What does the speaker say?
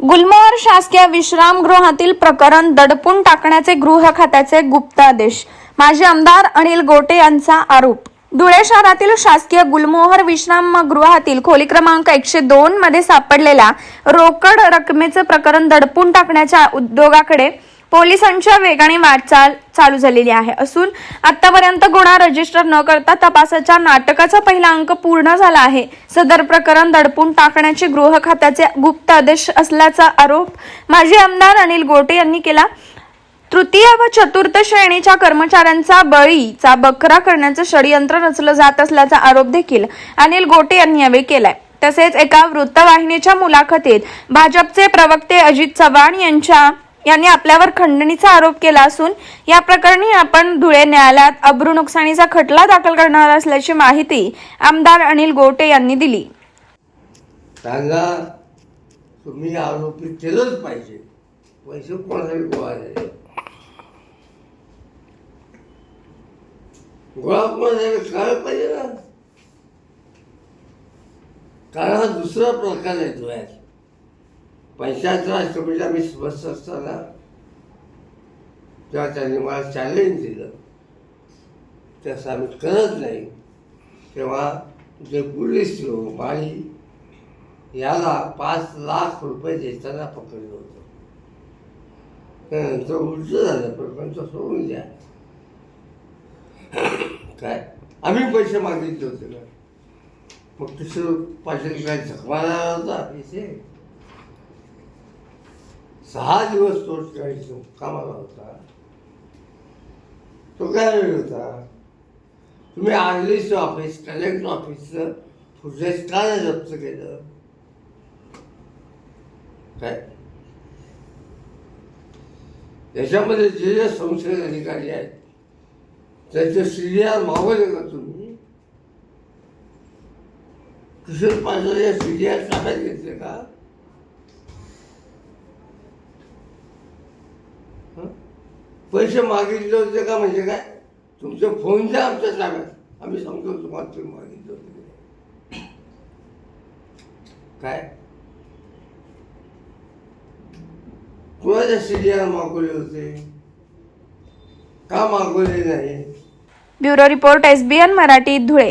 गुलमोहर शासकीय विश्रामगृहातील प्रकरण दडपून टाकण्याचे गृह खात्याचे गुप्त आदेश. माजी आमदार अनिल गोटे यांचा आरोप. धुळे शहरातील शासकीय गुलमोहर विश्रामगृहातील खोली क्रमांक 102 मध्ये सापडलेल्या रोकड रकमेचे प्रकरण दडपून टाकण्याच्या उद्योगाकडे पोलिसांच्या वेगाने वाटचाल चालू झालेली आहे असून आतापर्यंत गुन्हा रजिस्टर न करता तपासाच्या नाटकाचा पहिला अंक पूर्ण झाला आहे. सदर प्रकरण दडपून टाकण्याचे गृह खात्याचे गुप्त आदेश असल्याचा आरोप माजी आमदार अनिल गोटे यांनी केला. तृतीय व चतुर्थ श्रेणीच्या कर्मचाऱ्यांचा बळीचा बकरा करण्याचं षडयंत्र रचलं जात असल्याचा आरोप देखील अनिल गोटे यांनी यावेळी केलाय. तसेच एका वृत्तवाहिनीच्या मुलाखतीत भाजपचे प्रवक्ते अजित चव्हाण यांनी आपल्यावर खंडणीचा आरोप केला असून या प्रकरणी आपण धुळे न्यायालयात अब्रू नुकसानीचा खटला दाखल करणार असल्याची माहिती आमदार अनिल गोटे यांनी दिली. त्यांना तुम्ही आरोपी केलंच पाहिजे. पैसे कोणासाठी गोळा झाले, गोळा कोणासाठी कळलं पाहिजे ना. कारण हा दुसरा प्रकार आहे धुळ्यात. पंचायत राज कमिटीला मी सदस्य असताना तेव्हा त्यांनी मला चॅलेंज दिलं, तसं आम्ही करत नाही. तेव्हा जे पोलीस लोक आणि याला 5 लाख रुपये देताना पकडलं होतं. त्यानंतर उलटं झालं, प्रपंच सोडून द्या. काय आम्ही पैसे मागितले होते ना, मग दुसरं पाचशे काय झकमाला होता पैसे. 6 दिवस तो कामाला होता. तो काय वेळ होता. तुम्ही आरलीच ऑफिस, कलेक्टर ऑफिसचं फुटेज का नाही जप्त केलं. काय याच्यामध्ये जे जे संशयित अधिकारी आहेत त्याचे सीडीआर मागवले का तुम्ही. किशोर पाटील सीडीआर ताब्यात घेतले का. पैसे मागितले होते का म्हणजे काय. तुमचे फोन द्या आमच्या ताब्यात, आम्ही सांगतो तुम्हाला तुम्ही मागितले होते काय. कुणाच्या सीडीआर मागवले होते, का मागवले नाही. Bureau report SBN Marathi, Dhule.